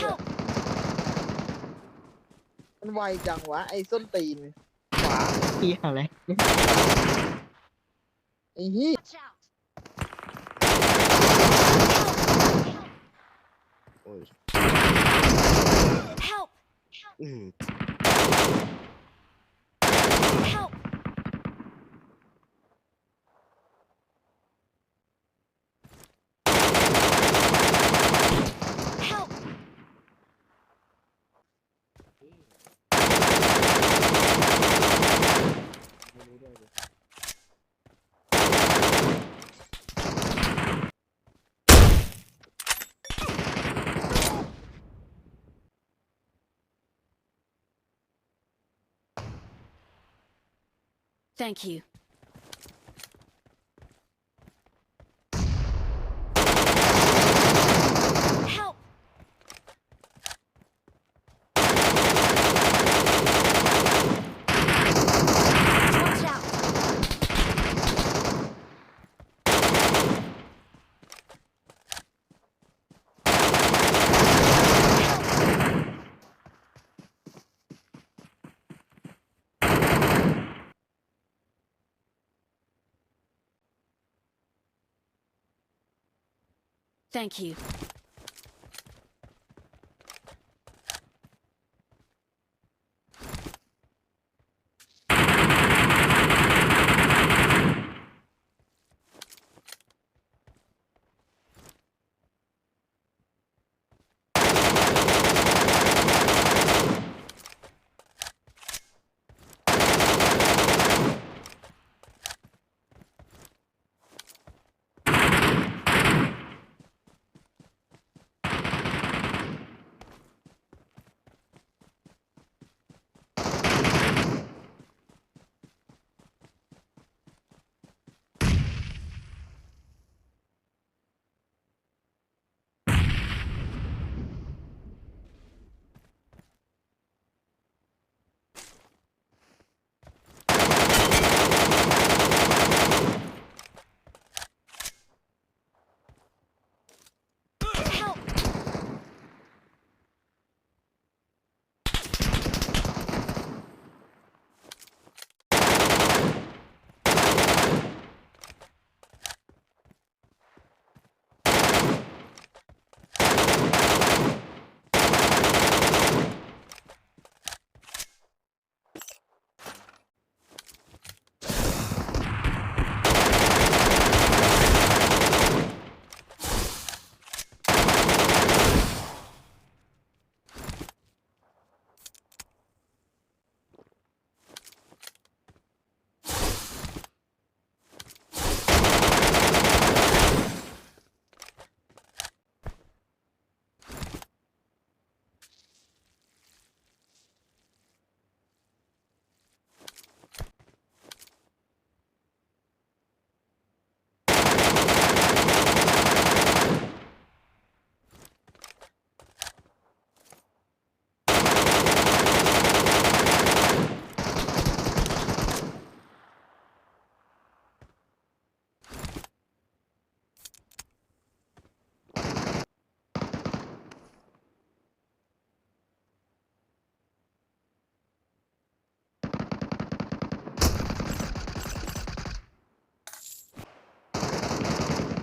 Help! มันไวจังวะไอ้ส้นตีนขวา เหี้ยอะไร ไอ้เหี้ย Watch out! โอ้ย Help! อืม Help! Help! ไม่รู้ด้วยเลย Thank you. Help! Watch out! Thank you. Help!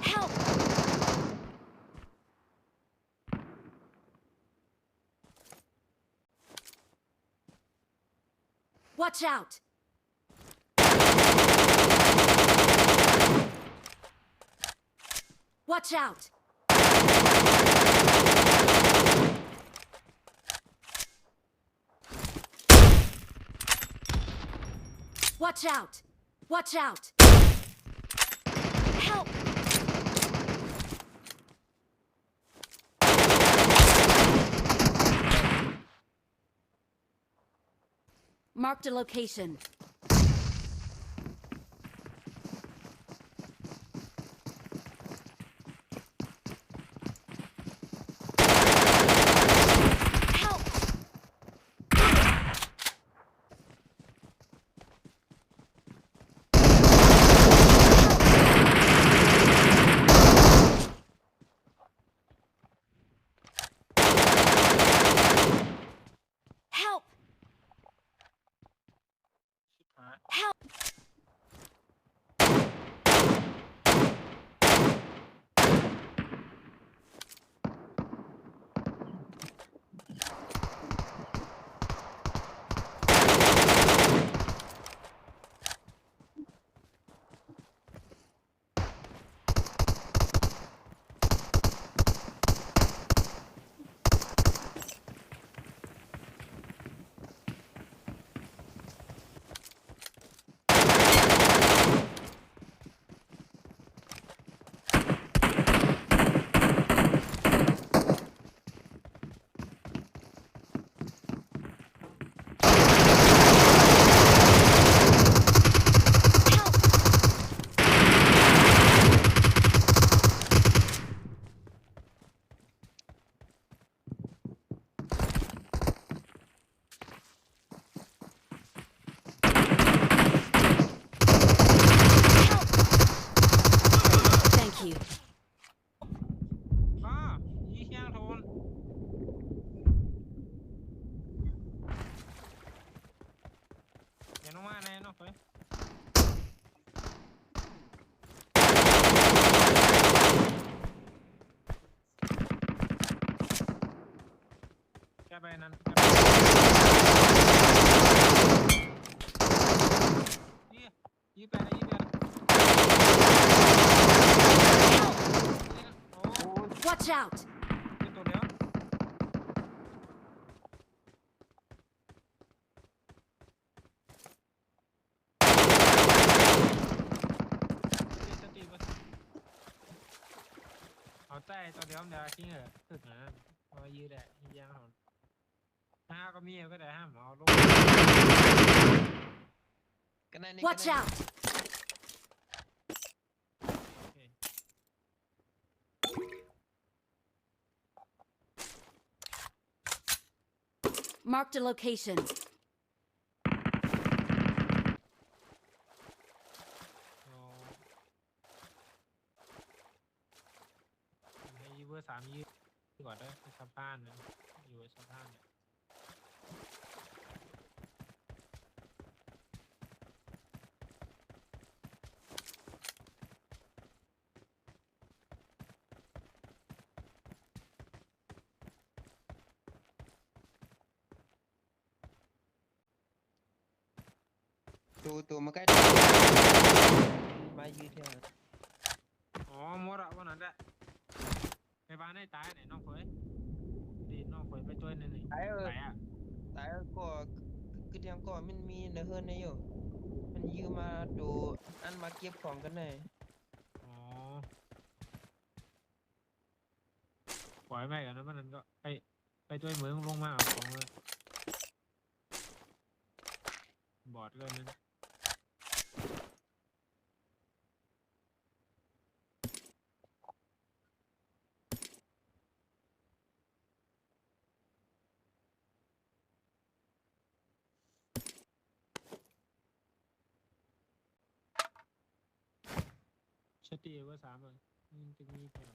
Help! Watch out! Watch out! Watch out! Watch out! Help! Marked a location. Help! นั้นยี่แปดนะโอ้ Watch out! เป็นตัวเดียวเอาใจตัวเดียวเดี๋ยวทิ้งเหรอตึกนะพอยืดแหละยี่ยางเขาห้าก็มีก็ได้ห้ามเอาลง กันได้นี่ Watch out! Marked a location. ให้ยูเวอร์3ยืดก่อนได้ไปสะพานนะอยู่สะพานเนี่ยตัวมาใกล้มายืดเท่านั้น อ๋อหมดอะวันนั้นแหละไปบ้านให้ตายไหนน้องเฟยดีน้องเฟยไปช่วยหน่อย ตายไหนอะ ตายก็คือเทียมก็มันมีเนื้อเฮิร์นในอยู่มันยืมมาดูอันมาเก็บของกันหน่อย อ๋อปล่อยไม่กันนะวันนั้นก็ไปช่วยเหมืองลงมาเอาของเลยบอดเลยนั้นชัดดีว่า3อ่ะมันจะมีแถว